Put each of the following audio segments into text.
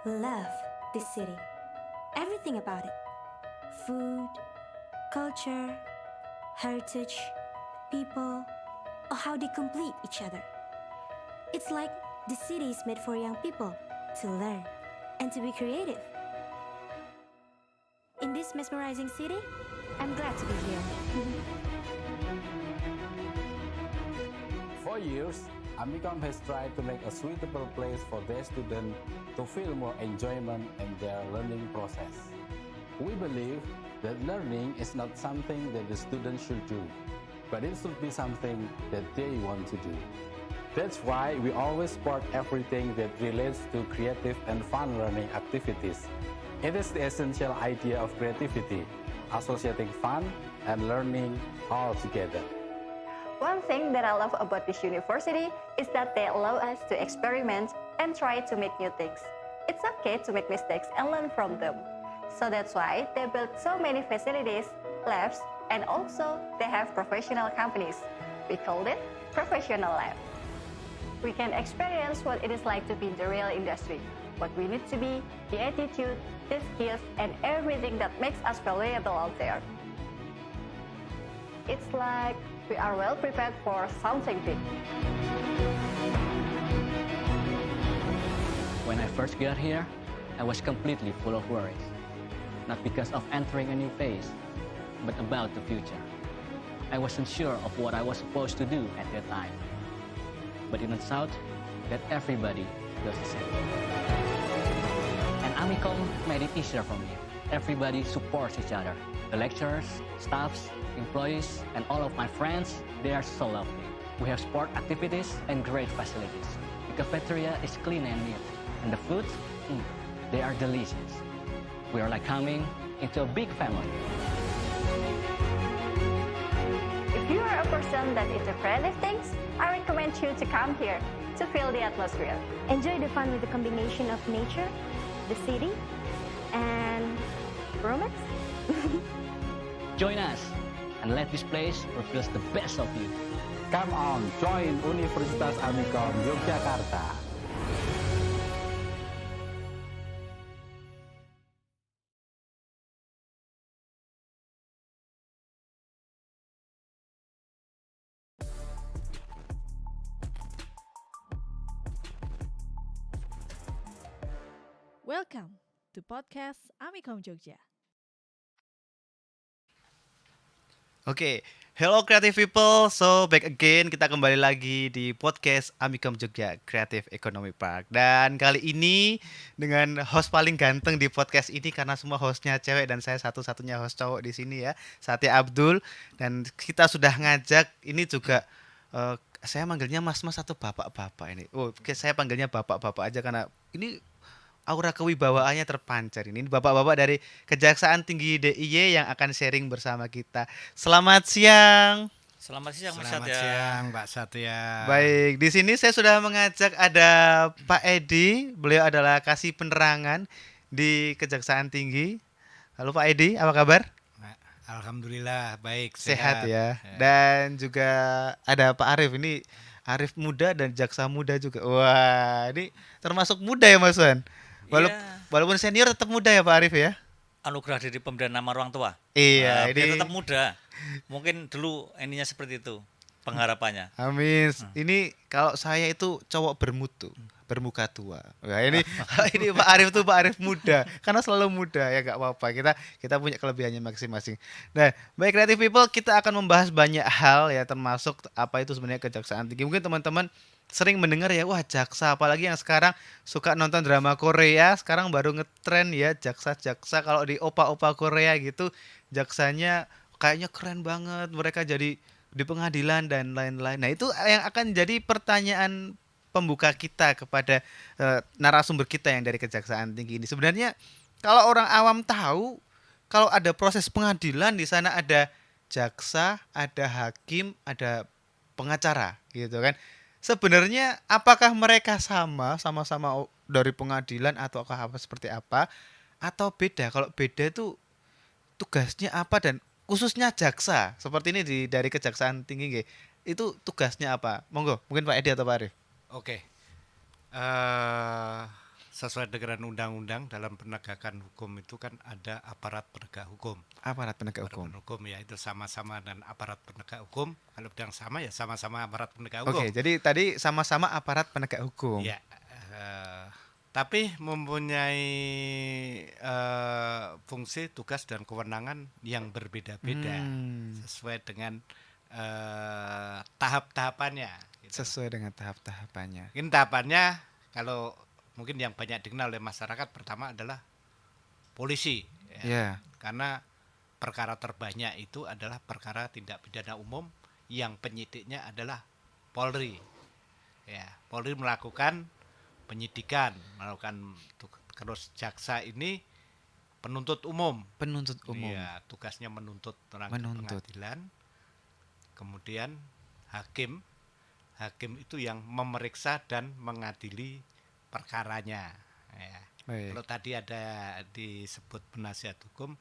love this city. Everything about it: food, culture, heritage, people, or how they complete each other. It's like the city is made for young people to learn and to be creative. In this mesmerizing city, I'm glad to be here. For years, Amikom has tried to make a suitable place for their students to feel more enjoyment in their learning process. We believe that learning is not something that the students should do, but it should be something that they want to do. That's why we always support everything that relates to creative and fun learning activities. It is the essential idea of creativity, associating fun and learning all together. One thing that I love about this university is that they allow us to experiment and try to make new things. It's okay to make mistakes and learn from them. So that's why they built so many facilities, labs, and also they have professional companies. We call it Professional Lab. We can experience what it is like to be in the real industry, what we need to be, the attitude, the skills, and everything that makes us valuable out there. It's like we are well prepared for something big. When I first got here, I was completely full of worries. Not because of entering a new phase, but about the future. I wasn't sure of what I was supposed to do at that time. But it turns out that everybody does the same. And Amikom made it easier for me. Everybody supports each other. The lecturers, staffs, employees, and all of my friends, they are so lovely. We have sport activities and great facilities. The cafeteria is clean and neat, and the foods, they are delicious. We are like coming into a big family. If you are a person that into creative things, I recommend you to come here to feel the atmosphere. Enjoy the fun with the combination of nature, the city, and romance. Join us and let this place reveal the best of you. Come on, join Universitas Amikom Yogyakarta. Welcome to podcast Amikom Jogja. Oke, hello creative people. So back again, kita kembali lagi di podcast Amikom Jogja Creative Economy Park. Dan kali ini dengan host paling ganteng di podcast ini karena semua hostnya cewek dan saya satu-satunya host cowok di sini ya, Satya Abdul. Dan kita sudah ngajak ini juga saya manggilnya mas-mas atau bapak-bapak ini. Oh, oke, saya panggilnya bapak-bapak aja karena ini aura kewibawaannya terpancar ini. Bapak-bapak dari Kejaksaan Tinggi DIY yang akan sharing bersama kita. Selamat siang. Selamat siang, Mas Selamat Satya. siang, Pak Satya. Baik, di sini saya sudah mengajak ada Pak Edi. Beliau adalah kasih penerangan di Kejaksaan Tinggi. Halo Pak Edi, apa kabar? Alhamdulillah baik, Sehat ya. Dan juga ada Pak Arif. Ini Arif muda dan jaksa muda juga. Wah, ini termasuk muda ya Mas Wan? Walaupun senior tetap muda ya Pak Arif ya? Anugerah dari pemberian nama orang tua. Iya, Dia ini tetap muda. Mungkin dulu ininya seperti itu pengharapannya. amin. Ini kalau saya itu cowok bermutu, bermuka tua. Nah, ini ini Pak Arif tuh Pak Arif muda, karena selalu muda ya nggak apa-apa. Kita punya kelebihannya masing-masing. Nah, baik creative people, kita akan membahas banyak hal ya, termasuk apa itu sebenarnya Kejaksaan Tinggi. Mungkin teman-teman sering mendengar ya, wah jaksa, apalagi yang sekarang suka nonton drama Korea, sekarang baru ngetren ya jaksa-jaksa. Kalau di opa-opa Korea gitu, jaksanya kayaknya keren banget, mereka jadi di pengadilan dan lain-lain. Nah, itu yang akan jadi pertanyaan pembuka kita kepada narasumber kita yang dari Kejaksaan Tinggi ini. Sebenarnya kalau orang awam tahu, kalau ada proses pengadilan di sana ada jaksa, ada hakim, ada pengacara gitu kan. Sebenarnya apakah mereka sama-sama dari pengadilan ataukah apa seperti apa, atau beda? Kalau beda itu tugasnya apa, dan khususnya jaksa seperti ini dari Kejaksaan Tinggi nggih, itu tugasnya apa? Monggo, mungkin Pak Edi atau Pak Arif. Oke. sesuai dengan undang-undang dalam penegakan hukum itu kan ada aparat penegak hukum. Aparat penegak Aparat hukum. penegak hukum ya itu sama-sama dan aparat penegak hukum. Kalau bilang sama ya sama-sama aparat penegak Oke, hukum. jadi tadi sama-sama aparat penegak hukum. Ya, tapi mempunyai fungsi, tugas dan kewenangan yang berbeda-beda sesuai dengan tahap-tahapannya. Gitu. Sesuai dengan tahap-tahapannya. Mungkin tahapannya kalau mungkin yang banyak dikenal oleh masyarakat pertama adalah polisi. Ya. Karena perkara terbanyak itu adalah perkara tindak pidana umum yang penyidiknya adalah Polri. Ya, Polri melakukan penyidikan, terus jaksa ini penuntut umum. Penuntut umum. Ya, tugasnya menuntut orang ke Menuntut. pengadilan. Kemudian hakim itu yang memeriksa dan mengadili perkaranya. Ya. Baik. Kalau tadi ada disebut penasihat hukum,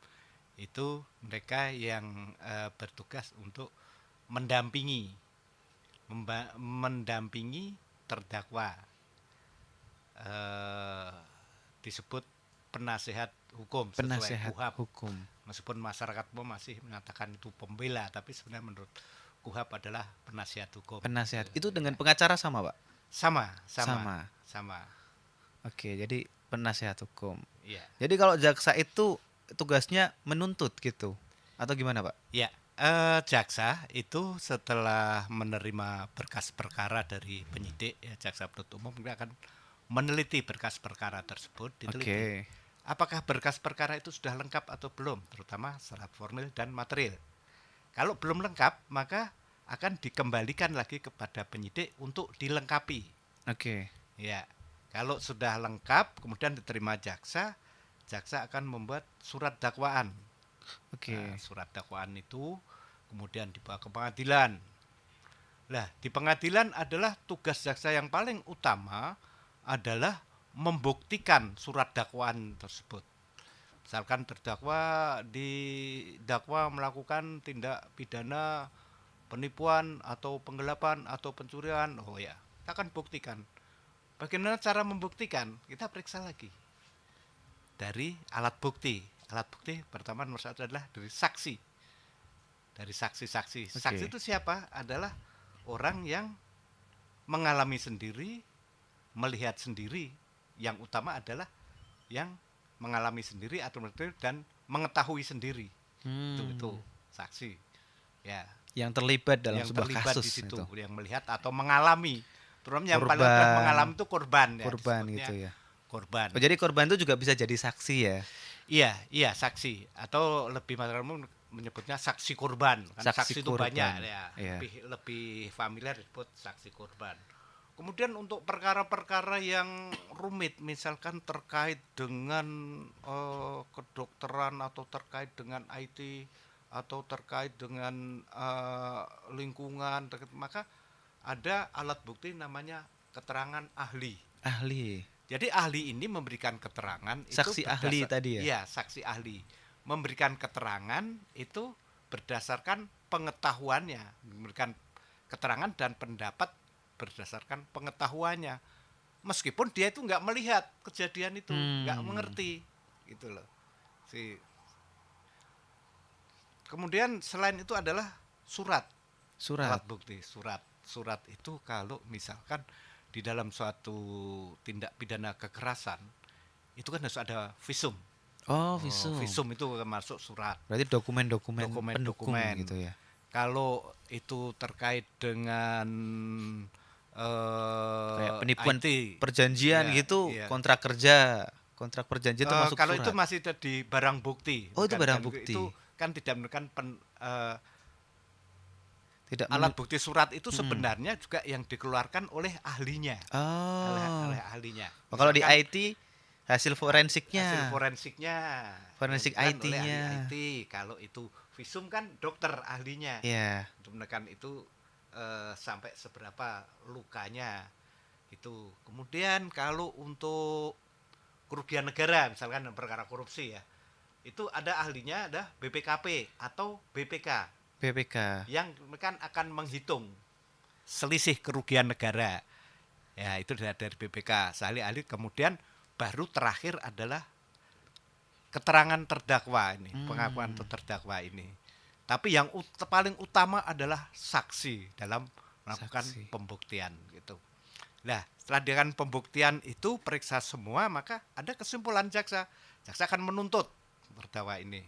itu mereka yang bertugas untuk mendampingi terdakwa. Disebut penasihat hukum sesuai Penasehat KUHAP. hukum. Meskipun masyarakat umum masih mengatakan itu pembela, tapi sebenarnya menurut KUHAP adalah penasihat hukum. Penasehat. Itu dengan pengacara sama, Pak? Sama. Oke, jadi penasehat hukum. Iya. Jadi kalau jaksa itu tugasnya menuntut gitu. Atau gimana, Pak? Ya, jaksa itu setelah menerima berkas perkara dari penyidik, ya jaksa penuntut umum dia akan meneliti berkas perkara tersebut, diteliti. Oke. Apakah berkas perkara itu sudah lengkap atau belum, terutama syarat formil dan material. Kalau belum lengkap, maka akan dikembalikan lagi kepada penyidik untuk dilengkapi. Oke. Ya, kalau sudah lengkap, kemudian diterima jaksa akan membuat surat dakwaan. Oke. Nah, surat dakwaan itu kemudian dibawa ke pengadilan. Nah, di pengadilan adalah tugas jaksa yang paling utama adalah membuktikan surat dakwaan tersebut. Misalkan terdakwa didakwa melakukan tindak pidana penipuan atau penggelapan atau pencurian, kita akan buktikan. Bagaimana cara membuktikan? Kita periksa lagi dari alat bukti. Alat bukti pertama nomor satu adalah dari saksi. Dari saksi-saksi. Oke. Saksi itu siapa? Adalah orang yang mengalami sendiri, melihat sendiri. Yang utama adalah yang mengalami sendiri atau dan mengetahui sendiri. Itu saksi. Ya. Yang terlibat dalam Yang sebuah terlibat kasus di situ, itu. yang melihat atau mengalami. Terutama yang paling Korban. mengalami itu korban ya. Korban disebutnya gitu ya. Korban. Oh, jadi korban itu juga bisa jadi saksi ya. Iya saksi atau lebih masyarakat menyebutnya saksi korban. Kan Saksi saksi itu korban. banyak ya. Iya. Lebih familiar disebut saksi korban. Kemudian untuk perkara-perkara yang rumit, misalkan terkait dengan kedokteran atau terkait dengan IT atau terkait dengan lingkungan, maka ada alat bukti namanya keterangan ahli. Ahli. Jadi ahli ini memberikan keterangan Saksi ahli tadi ya? Iya, saksi ahli. Memberikan keterangan itu berdasarkan pengetahuannya, memberikan keterangan dan pendapat berdasarkan pengetahuannya. Meskipun dia itu nggak melihat kejadian itu, nggak mengerti, gitu loh. Kemudian selain itu adalah surat. Alat bukti, surat itu kalau misalkan di dalam suatu tindak pidana kekerasan itu kan harus ada visum. Oh, visum. Visum itu masuk surat. Berarti dokumen-dokumen pendukung Dokumen. gitu ya. Kalau itu terkait dengan Kayak penipuan IT, perjanjian Iya, gitu, iya. kontrak kerja, kontrak perjanjian itu masuk kalau surat. itu masih ada di barang bukti. Oh, itu Bukan- barang kan bukti. Itu kan tidak menekan Tidak alat bukti surat itu sebenarnya juga yang dikeluarkan oleh ahlinya. Oh. Oleh ahlinya. Oh, kalau di Misalkan IT hasil forensiknya. hasil forensiknya, Forensik yang dilakukan oleh IT-nya. ahli IT. Kalau itu visum kan dokter ahlinya. Iya. Untuk menekan itu sampai seberapa lukanya itu. Kemudian kalau untuk kerugian negara, misalkan dalam perkara korupsi ya, itu ada ahlinya, ada BPKP atau BPK BPK. yang kan akan menghitung selisih kerugian negara. Ya, itu dari BPK, ahli-ahli. Kemudian baru terakhir adalah keterangan terdakwa ini, pengakuan terdakwa ini. Tapi yang paling utama adalah saksi dalam melakukan Saksi. pembuktian gitu. Nah, setelah dengan pembuktian itu periksa semua, maka ada kesimpulan jaksa. Jaksa akan menuntut terdakwa ini.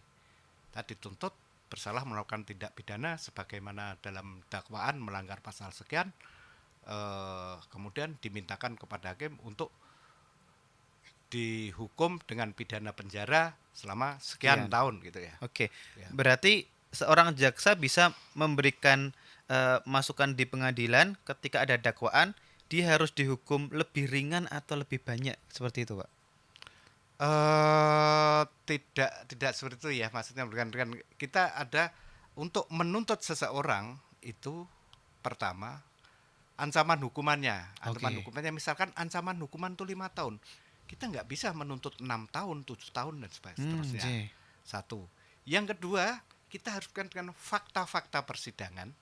Tadi dituntut bersalah melakukan tindak pidana sebagaimana dalam dakwaan melanggar pasal sekian. Kemudian dimintakan kepada hakim untuk dihukum dengan pidana penjara selama sekian tahun gitu ya. Oke. Ya. Berarti seorang jaksa bisa memberikan masukan di pengadilan ketika ada dakwaan, dia harus dihukum lebih ringan atau lebih banyak, seperti itu, Pak? Tidak seperti itu ya, maksudnya bukan kita ada untuk menuntut seseorang itu pertama ancaman hukumannya. Ancaman Oke. hukumannya misalkan ancaman hukuman itu 5 tahun. Kita nggak bisa menuntut 6 tahun, 7 tahun dan seterusnya. Oke. Satu. Yang kedua, kita harus dengan fakta-fakta persidangan.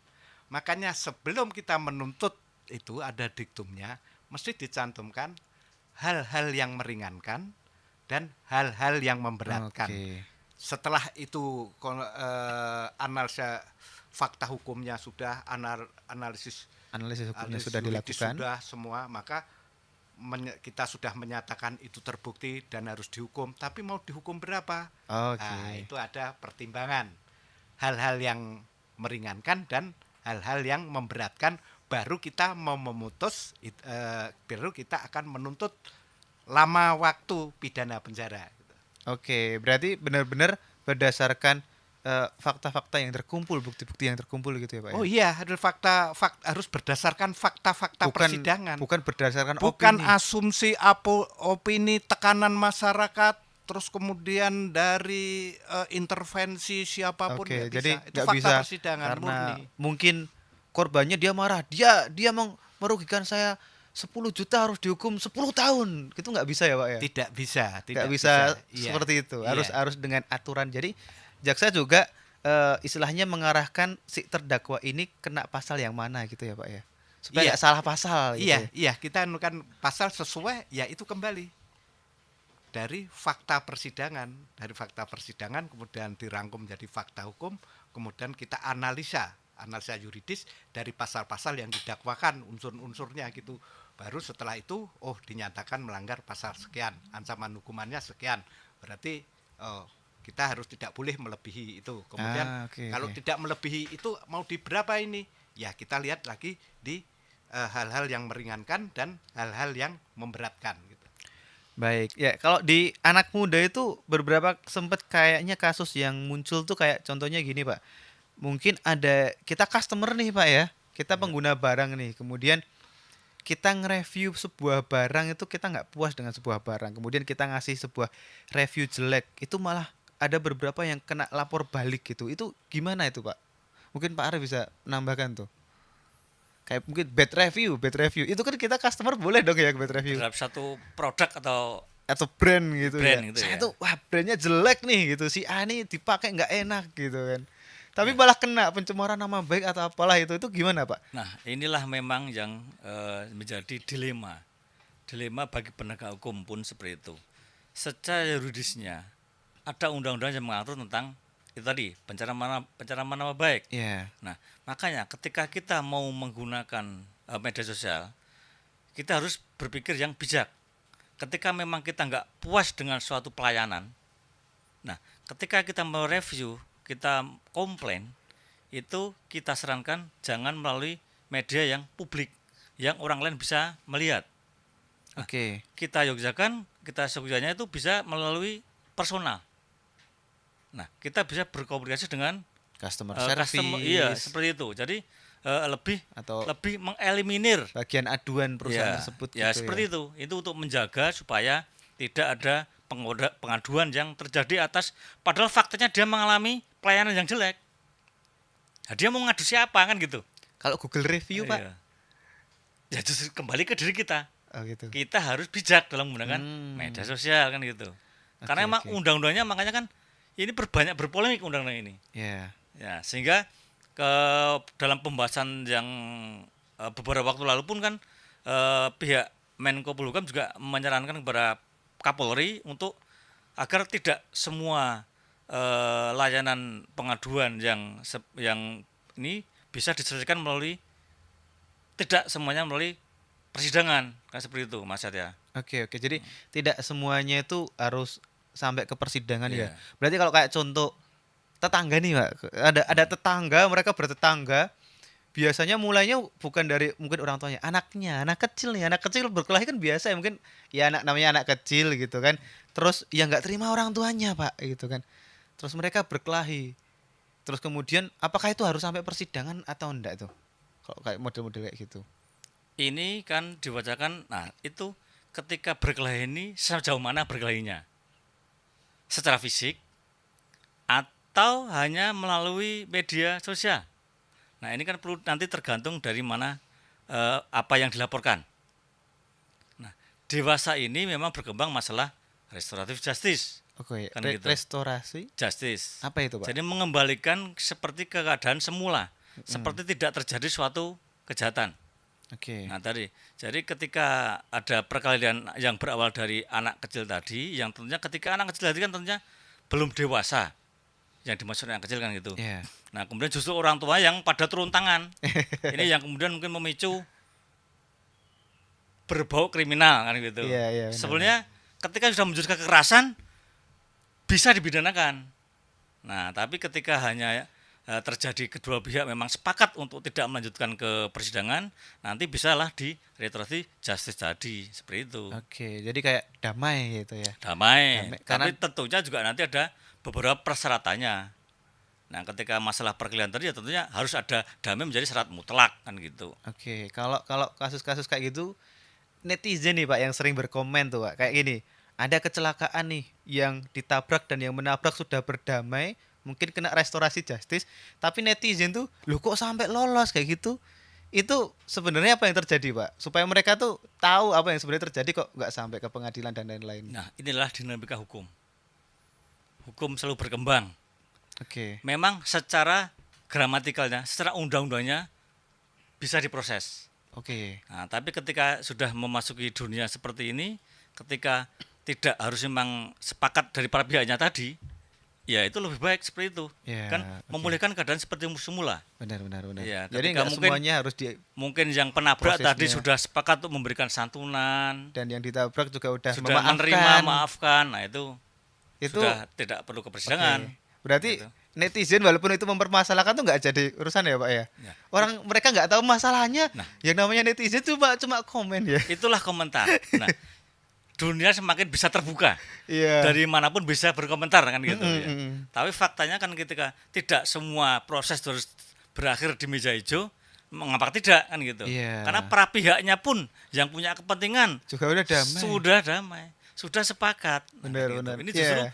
Makanya sebelum kita menuntut itu ada diktumnya, mesti dicantumkan hal-hal yang meringankan dan hal-hal yang memberatkan. Oke. Setelah itu analisa fakta hukumnya sudah, analisis Analisis hukumnya sudah yuridis dilakukan. sudah semua, maka kita sudah menyatakan itu terbukti dan harus dihukum. Tapi mau dihukum berapa? Oke. Nah, itu ada pertimbangan hal-hal yang meringankan dan hal-hal yang memberatkan. Baru kita mau memutus, baru kita akan menuntut lama waktu pidana penjara. Oke, berarti benar-benar berdasarkan fakta-fakta yang terkumpul, bukti-bukti yang terkumpul gitu ya, Pak? Ya? Oh iya, harus berdasarkan fakta-fakta persidangan. Bukan berdasarkan Bukan opini. asumsi opini, tekanan masyarakat, terus kemudian dari intervensi siapapun. Oke, nggak jadi bisa. Itu nggak fakta bisa persidangan karena murni. mungkin korbannya dia marah, dia merugikan saya 10 juta harus dihukum 10 tahun. Itu nggak bisa ya, Pak ya? Tidak bisa, Nggak bisa Iya. seperti itu. Iya. Harus dengan aturan. Jadi jaksa juga istilahnya mengarahkan si terdakwa ini kena pasal yang mana gitu ya, Pak ya. Supaya Iya. nggak salah pasal gitu. Iya, kita anukan pasal sesuai, ya itu kembali dari fakta persidangan. Dari fakta persidangan kemudian dirangkum menjadi fakta hukum, kemudian kita analisa yuridis dari pasal-pasal yang didakwakan, unsur-unsurnya gitu. Baru setelah itu, dinyatakan melanggar pasal sekian, ancaman hukumannya sekian. Berarti kita harus tidak boleh melebihi itu. Kemudian kalau tidak melebihi itu mau di berapa ini? Ya kita lihat lagi di hal-hal yang meringankan dan hal-hal yang memberatkan gitu. Baik, ya kalau di anak muda itu beberapa sempat kayaknya kasus yang muncul tuh kayak contohnya gini, Pak. Mungkin ada kita customer nih, Pak ya. Kita pengguna barang nih, kemudian kita nge-review sebuah barang itu kita nggak puas dengan sebuah barang. Kemudian kita ngasih sebuah review jelek, itu malah ada beberapa yang kena lapor balik gitu. Itu gimana itu, Pak? Mungkin Pak Arif bisa menambahkan tuh. Kayak mungkin bad review. Itu kan kita customer boleh dong ya bad review. Terhadap satu produk Atau brand gitu Brand ya. gitu Saya ya. tuh wah brandnya jelek nih gitu. Si A nih dipakai nggak enak gitu kan. Tapi malah kena pencemaran nama baik atau apalah itu gimana, Pak? Nah, inilah memang yang menjadi dilema bagi penegak hukum pun seperti itu. Secara yuridisnya ada undang-undang yang mengatur tentang itu tadi pencemaran nama baik. Iya. Nah, makanya ketika kita mau menggunakan media sosial, kita harus berpikir yang bijak. Ketika memang kita nggak puas dengan suatu pelayanan, nah ketika kita mereview, kita komplain, itu kita sarankan jangan melalui media yang publik, yang orang lain bisa melihat. Oke. Kita solusinya itu bisa melalui personal. Nah, kita bisa berkomunikasi dengan Customer service. iya, seperti itu. Jadi Atau lebih mengeliminir bagian aduan perusahaan ya, tersebut ya gitu seperti itu. Itu untuk menjaga supaya tidak ada pengaduan yang terjadi atas padahal faktanya dia mengalami pelayanan yang jelek. Nah, dia mau ngadu siapa kan gitu. Kalau Google review, Pak. Iya. Ya justru kembali ke diri kita. Oh gitu. Kita harus bijak dalam menggunakan media sosial kan gitu. Karena emang undang-undangnya makanya kan ini berpolemik undang-undang ini. Iya. Ya, sehingga dalam pembahasan yang beberapa waktu lalu pun kan pihak Menko Polhukam juga menyarankan kepada Kapolri untuk agar tidak semua layanan pengaduan yang ini bisa diselesaikan melalui, tidak semuanya melalui persidangan, kan seperti itu Mas Satya. Oke, oke. Jadi tidak semuanya itu harus sampai ke persidangan ya. Iya. Berarti kalau kayak contoh tetangga nih, Pak. Ada tetangga, mereka bertetangga. Biasanya mulainya bukan dari mungkin orang tuanya, anaknya, anak kecil nih, anak kecil berkelahi kan biasa ya, mungkin ya namanya anak kecil gitu kan. Terus ya nggak terima orang tuanya, Pak, gitu kan. Terus mereka berkelahi. Terus kemudian apakah itu harus sampai persidangan atau enggak tuh? Kalau kayak model-model kayak gitu. Ini kan dibacakan, nah itu ketika berkelahi ini sejauh mana berkelahinya? Secara fisik atau hanya melalui media sosial? Nah ini kan perlu nanti tergantung dari mana apa yang dilaporkan. Nah dewasa ini memang berkembang masalah restoratif justice. Oke, Kan gitu. restorasi Justice. apa itu, Pak? Jadi mengembalikan seperti keadaan semula, seperti tidak terjadi suatu kejahatan. Oke. Nah tadi, jadi ketika ada perkelahian yang berawal dari anak kecil tadi, yang tentunya ketika anak kecil tadi kan tentunya belum dewasa, yang dimaksud anak kecil kan gitu. Iya. Nah kemudian justru orang tua yang pada turun tangan, ini yang kemudian mungkin memicu berbau kriminal kan gitu. Iya, iya, benar. Sebenarnya ketika sudah menjurus ke kekerasan bisa dipidanakan. Nah tapi ketika hanya terjadi kedua pihak memang sepakat untuk tidak melanjutkan ke persidangan, nanti bisalah di restoratif justice tadi, seperti itu. Oke, jadi kayak damai gitu ya. Damai. Damai, Tapi karena- tentunya juga nanti ada beberapa persyaratannya. Nah, ketika masalah perkelahian tadi ya tentunya harus ada damai menjadi syarat mutlak kan gitu. Oke, kalau kalau kasus-kasus kayak gitu netizen nih Pak yang sering berkomen tuh Pak, kayak gini. Ada kecelakaan nih yang ditabrak dan yang menabrak sudah berdamai, mungkin kena restorasi justice, tapi netizen tuh, "Loh kok sampai lolos kayak gitu?" Itu sebenarnya apa yang terjadi, Pak? Supaya mereka tuh tahu apa yang sebenarnya terjadi kok nggak sampai ke pengadilan dan lain-lain. Nah, inilah dinamika hukum. Hukum selalu berkembang. Oke. Memang secara gramatikalnya, secara undang-undangnya bisa diproses. Oke. Nah, tapi ketika sudah memasuki dunia seperti ini, ketika tidak harus memang sepakat dari para pihaknya tadi, ya itu lebih baik seperti itu. Ya, Kan oke. memulihkan keadaan seperti semula. Benar, benar, benar. Iya, Jadi ketika nggak mungkin- semuanya harus di Mungkin yang penabrak Prosesnya. tadi sudah sepakat untuk memberikan santunan, dan yang ditabrak juga udah sudah memaafkan. menerima, maafkan. Nah, itu Itu sudah tidak perlu ke persidangan. oke. Berarti Gitu. netizen walaupun itu mempermasalahkan tuh nggak jadi urusan ya Pak ya. Ya. Orang mereka nggak tahu masalahnya. Nah. Yang namanya netizen cuma komen ya. Itulah komentar. Nah, dunia semakin bisa terbuka. Iya. Dari manapun bisa berkomentar kan gitu ya. mm. Tapi faktanya kan ketika tidak semua proses harus berakhir di meja hijau, mengapa tidak kan gitu. Iya. Karena para pihaknya pun yang punya kepentingan Juga udah damai. sudah damai, sudah sepakat. Nah, Benar, gitu. benar. Ini justru Iya.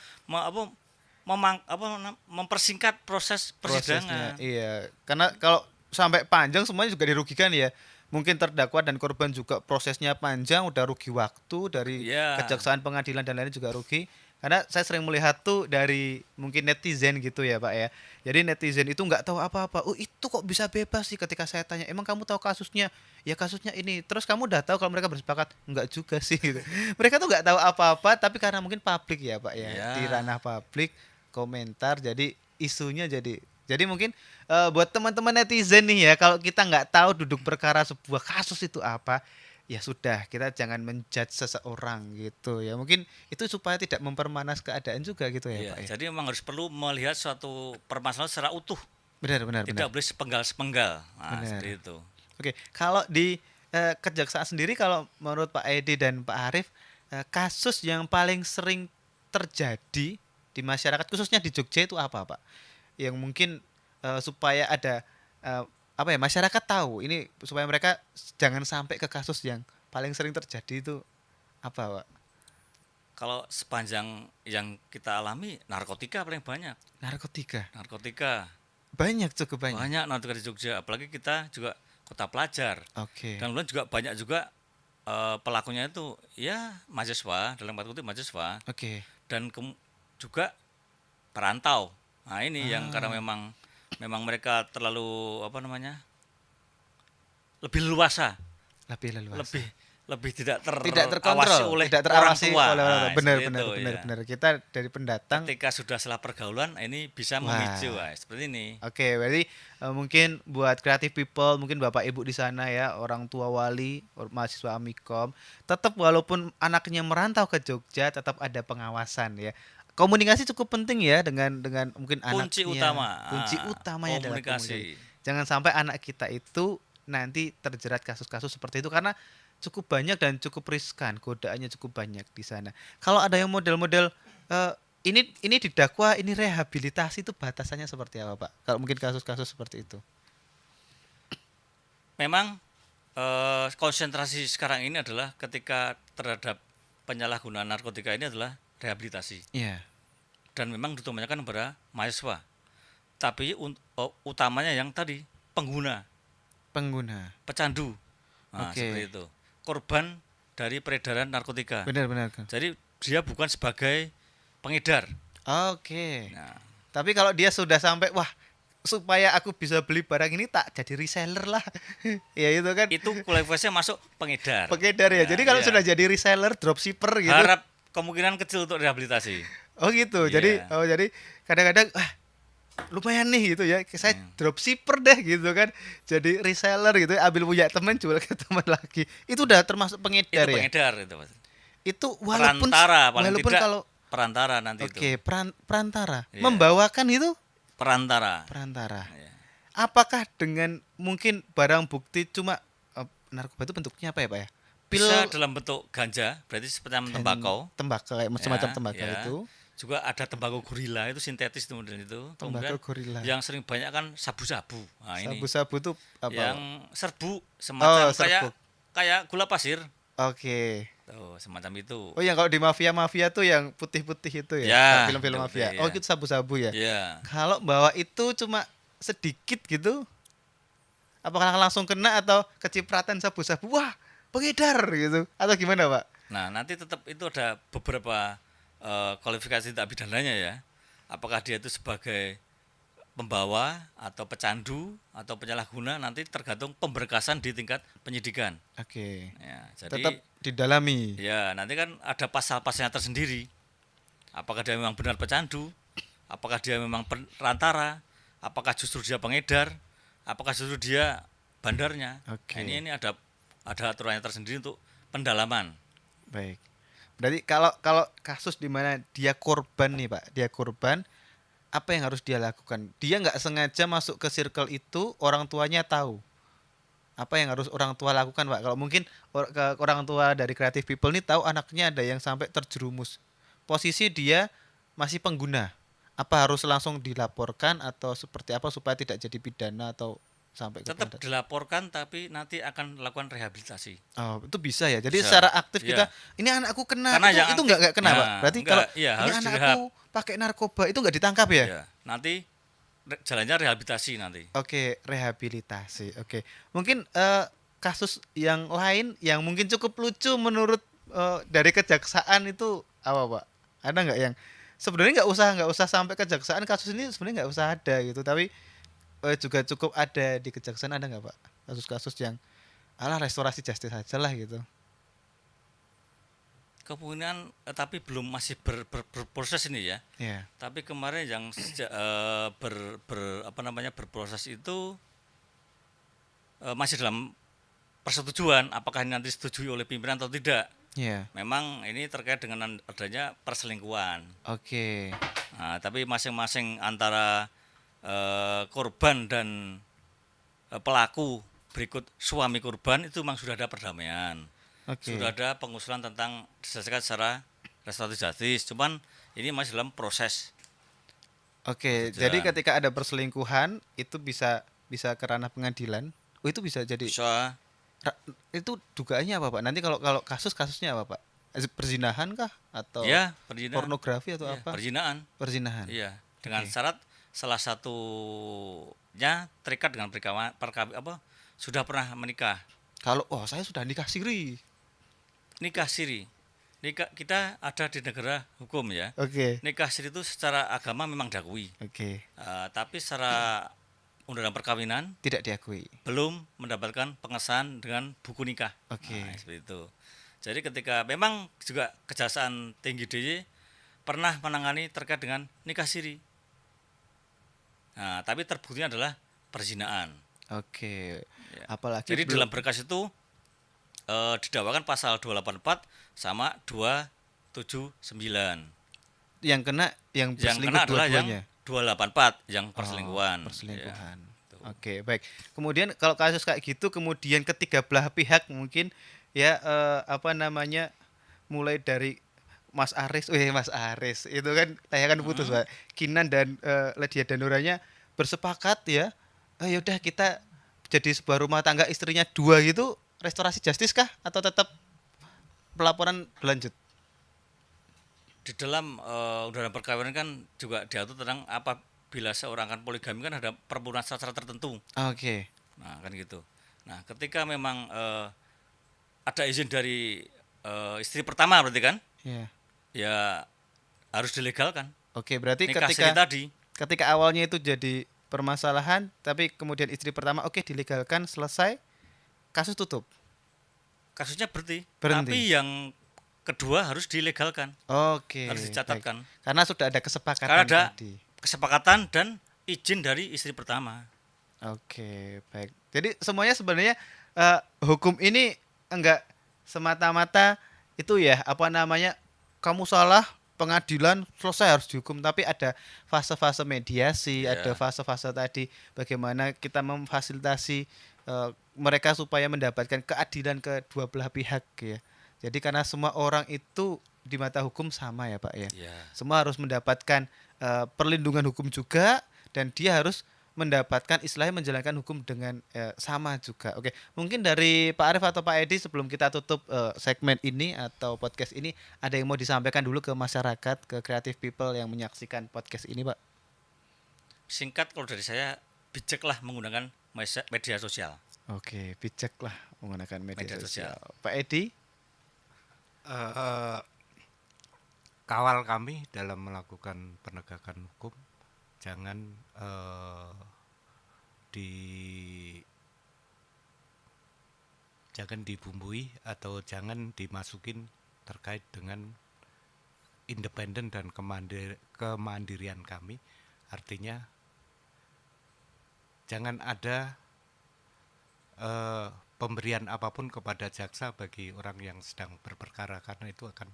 mempersingkat proses Prosesnya. persidangan. Iya. Karena kalau sampai panjang semuanya juga dirugikan ya. Mungkin terdakwa dan korban juga prosesnya panjang, udah rugi waktu dari Iya. kejaksaan, pengadilan dan lain juga rugi. Karena saya sering melihat tuh dari mungkin netizen gitu ya Pak ya. Jadi netizen itu nggak tahu apa-apa. Oh itu kok bisa bebas sih ketika saya tanya. Emang kamu tahu kasusnya? Ya kasusnya ini. Terus kamu udah tahu kalau mereka bersepakat? Enggak juga sih gitu. Mereka tuh nggak tahu apa-apa. Tapi karena mungkin publik ya Pak ya. Iya. Di ranah publik komentar. Jadi isunya jadi mungkin buat teman-teman netizen nih ya. Kalau kita nggak tahu duduk perkara sebuah kasus itu apa. Ya sudah, kita jangan menjudge seseorang gitu ya. Mungkin itu supaya tidak mempermanas keadaan juga gitu ya, Iya, Pak ya. jadi memang harus perlu melihat suatu permasalahan secara utuh, Benar, benar, tidak benar. boleh sepenggal-sepenggal. Nah, Benar. seperti itu. Oke, kalau di kejaksaan sendiri kalau menurut Pak Edi dan Pak Arif, kasus yang paling sering terjadi di masyarakat khususnya di Jogja itu apa, Pak? Yang mungkin supaya ada apa ya, masyarakat tahu ini supaya mereka jangan sampai ke kasus yang paling sering terjadi itu apa, Pak? Kalau sepanjang yang kita alami, narkotika paling banyak. Narkotika. Narkotika Banyak, cukup banyak. banyak narkotika di Jogja, apalagi kita juga kota pelajar. Oke. Dan kemudian juga banyak juga pelakunya itu ya mahasiswa, dalam tanda kutip mahasiswa, Oke. dan juga perantau. Nah ini yang karena memang mereka terlalu lebih leluasa, Lebih leluasa. lebih tidak tidak terawasi terkontrol, oleh tidak orang terawasi tua. oleh orang tua. Nah, Benar, seperti benar, itu, benar, ya. benar. Kita dari pendatang. Ketika sudah salah pergaulan, ini bisa Wah. memicu seperti ini. Oke, berarti mungkin buat creative people, mungkin Bapak Ibu di sana ya, orang tua wali, mahasiswa Amikom, tetap walaupun anaknya merantau ke Jogja, tetap ada pengawasan ya. Komunikasi cukup penting ya dengan mungkin Kunci anaknya. utama. Kunci utamanya adalah komunikasi. Jangan sampai anak kita itu nanti terjerat kasus-kasus seperti itu karena cukup banyak dan cukup riskan, godaannya cukup banyak di sana. Kalau ada yang model-model ini didakwa, ini rehabilitasi, itu batasannya seperti apa, Pak? Kalau mungkin kasus-kasus seperti itu. Memang konsentrasi sekarang ini adalah ketika terhadap penyalahgunaan narkotika ini adalah rehabilitasi. Iya. Dan memang diutamakan kepada mahasiswa. Tapi utamanya yang tadi pengguna, pecandu. Nah, Oke. seperti itu. Korban dari peredaran narkotika. Benar kan. Jadi dia bukan sebagai pengedar. Oke. Nah, Tapi kalau dia sudah sampai, wah, supaya aku bisa beli barang ini tak jadi reseller lah. Ya itu kan. itu kualifikasinya masuk pengedar. Pengedar ya. Nah, Jadi kalau iya. sudah jadi reseller, dropshipper gitu. Harap kemungkinan kecil untuk rehabilitasi. Oh gitu. Iya. Jadi kadang-kadang lumayan nih gitu ya. Saya dropshipper deh gitu kan. Jadi reseller gitu, ambil punya teman jual ke teman lagi. Itu udah termasuk pengedar Itu ya. pengedar itu, Mas. Itu walaupun Perantara paling walaupun tidak kalau perantara nanti itu. oke, perantara. Iya. Membawakan itu Perantara. perantara. Iya. Apakah dengan mungkin barang bukti cuma narkoba itu bentuknya apa ya, Pak ya? Bisa dalam bentuk ganja, berarti seperti tembakau. Tembakau kayak semacam Ya, tembakau ya. itu. Juga ada tembakau gorila, itu sintetis itu model itu. Tembakau Kemudian gorila. yang sering banyak kan sabu-sabu. Nah, ini Sabu-sabu itu apa? yang serbu semacam serbu. kayak gula pasir. Oke. Tuh, semacam itu. Oh, yang kalau di mafia-mafia tuh yang putih-putih itu ya? Ya, Kayak film-film itu mafia. putih, Oh, ya. itu sabu-sabu ya? Iya. Kalau bawa itu cuma sedikit gitu, apakah langsung kena atau kecipratan sabu-sabu? Wah, pengedar gitu. Atau gimana, Pak? Nah, nanti tetap itu ada beberapa kualifikasi tindak pidananya ya. Apakah dia itu sebagai pembawa atau pecandu atau penyalahguna, nanti tergantung pemberkasan di tingkat penyidikan. Oke. Ya, jadi Tetap didalami. ya nanti kan ada pasal-pasalnya tersendiri. Apakah dia memang benar pecandu? Apakah dia memang perantara? Apakah justru dia pengedar? Apakah justru dia bandarnya? Oke. Nah, ini ada aturannya tersendiri untuk pendalaman. Baik. Berarti kalau kasus di mana dia korban nih, Pak, dia korban, apa yang harus dia lakukan? Dia nggak sengaja masuk ke circle itu, orang tuanya tahu. Apa yang harus orang tua lakukan, Pak? Kalau mungkin orang tua dari creative people nih tahu anaknya ada yang sampai terjerumus. Posisi dia masih pengguna. Apa harus langsung dilaporkan atau seperti apa supaya tidak jadi pidana atau sampai ke Tetap pidana? dilaporkan, tapi nanti akan melakukan rehabilitasi. Oh, itu bisa ya. Jadi Bisa. secara aktif Iya. kita, ini anakku kena, Karena yang itu nggak kena, aktif- Pak. nah, Berarti enggak, kalau iya, ini harus anakku pakai narkoba itu nggak ditangkap ya? Ya, nanti jalannya rehabilitasi nanti. Oke, rehabilitasi. Oke. Mungkin kasus yang lain yang mungkin cukup lucu menurut dari kejaksaan itu apa, Pak? Ada nggak yang sebenarnya nggak usah sampai kejaksaan, kasus ini sebenarnya nggak usah ada gitu, tapi juga cukup ada di kejaksaan, ada nggak, Pak? Kasus-kasus yang restorasi justice aja lah gitu. Kemungkinan tapi belum masih berproses ini ya. Iya. Tapi kemarin yang berproses itu masih dalam persetujuan apakah ini nanti disetujui oleh pimpinan atau tidak. Iya. Memang ini terkait dengan adanya perselingkuhan. Oke. Nah, tapi masing-masing antara korban dan pelaku berikut suami korban itu memang sudah ada perdamaian. Oke. Sudah ada pengusulan tentang diselesaikan secara restoratif justice. Cuman ini masih dalam proses. Oke, Gitu, jadi Jan. ketika ada perselingkuhan itu bisa ke ranah pengadilan. Oh, itu bisa jadi Bisa itu dugaannya apa, Pak? Nanti kalau kasusnya apa, Pak? Perzinahan kah atau ya perzinahan. pornografi atau Ya, apa? perzinahan. Perzinahan. Iya, dengan Oke. syarat salah satunya terikat dengan sudah pernah menikah. Kalau saya sudah nikah siri. Nikah siri. Nikah kita ada di negara hukum ya. Oke. Nikah siri itu secara agama memang diakui. Oke. Tapi secara undang-undang perkawinan Tidak diakui. belum mendapatkan pengesahan dengan buku nikah. Oke. Nah, seperti itu. Jadi ketika memang juga Kejaksaan Tinggi DIY pernah menangani terkait dengan nikah siri. Nah, tapi terbuktinya adalah perzinahan. Oke. Ya. Apalagi Jadi dalam berkas itu didakwakan pasal 284 sama 279. yang kena yang Yang berselingkuh kena adalah yang dua-duanya. 284 yang perselingkuhan. Perselingkuhan. Ya. Oke, baik. Kemudian kalau kasus kayak gitu, kemudian ketiga belah pihak mungkin ya mulai dari Mas Aris itu kan tayangan putus Pak. Kinan dan Ledia Danuranya bersepakat ya, yaudah kita jadi sebuah rumah tangga istrinya 2 gitu, restorasi justice kah atau tetap pelaporan berlanjut? Di dalam undang-undang perkawinan kan juga diatur tentang apabila seorang kan poligami kan ada perpuluhan syarat tertentu. Oke. Nah, kan gitu. Nah, ketika memang ada izin dari istri pertama berarti kan, Ya. ya harus dilegalkan. Oke, berarti Nikah siri tadi. ketika awalnya itu jadi permasalahan, tapi kemudian istri pertama dilegalkan, selesai, kasus tutup. Kasusnya berhenti. Berhenti. Tapi yang kedua harus dilegalkan. Oke. Harus dicatatkan. baik. Karena sudah ada kesepakatan Karena ada tadi. kesepakatan dan izin dari istri pertama. Oke, baik. Jadi semuanya sebenarnya hukum ini enggak semata-mata itu ya, kamu salah, pengadilan selesai harus dihukum, tapi ada fase-fase mediasi, Ya. ada fase-fase tadi bagaimana kita memfasilitasi mereka supaya mendapatkan keadilan kedua belah pihak ya. Jadi karena semua orang itu di mata hukum sama ya Pak ya. Ya. Semua harus mendapatkan perlindungan hukum juga, dan dia harus mendapatkan istilahnya menjalankan hukum dengan sama juga. Oke, mungkin dari Pak Arief atau Pak Edi sebelum kita tutup segmen ini atau podcast ini, ada yang mau disampaikan dulu ke masyarakat, ke creative people yang menyaksikan podcast ini Pak? Singkat kalau dari saya, bijaklah menggunakan media sosial. Oke, bijaklah menggunakan media Media sosial. sosial. Pak Edi? Kawal kami dalam melakukan penegakan hukum, jangan jangan dibumbui atau jangan dimasukin terkait dengan independen dan kemandirian kami. Artinya jangan ada pemberian apapun kepada jaksa bagi orang yang sedang berperkara, karena itu akan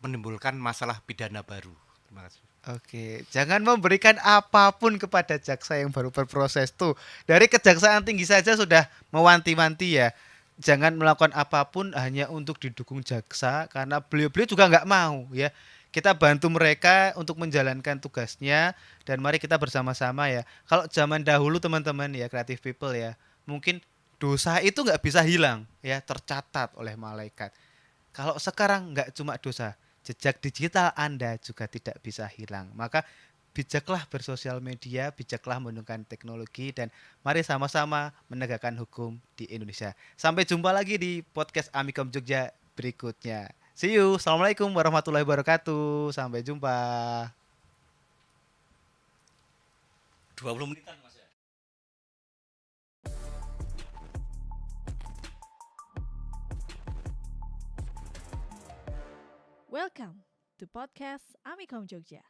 menimbulkan masalah pidana baru. Terima kasih. Oke, jangan memberikan apapun kepada jaksa yang baru berproses tuh. Dari Kejaksaan Tinggi saja sudah mewanti-wanti ya. Jangan melakukan apapun hanya untuk didukung jaksa, karena beliau-beliau juga nggak mau ya. Kita bantu mereka untuk menjalankan tugasnya, dan mari kita bersama-sama ya. Kalau zaman dahulu teman-teman ya, creative people ya, mungkin dosa itu nggak bisa hilang ya, tercatat oleh malaikat. Kalau sekarang nggak cuma dosa, jejak digital Anda juga tidak bisa hilang. Maka bijaklah bersosial media, bijaklah menggunakan teknologi, dan mari sama-sama menegakkan hukum di Indonesia. Sampai jumpa lagi di podcast Amikom Jogja berikutnya. See you. Assalamualaikum warahmatullahi wabarakatuh. Sampai jumpa. 20 menitan Mas ya. Welcome to podcast Amikom Jogja.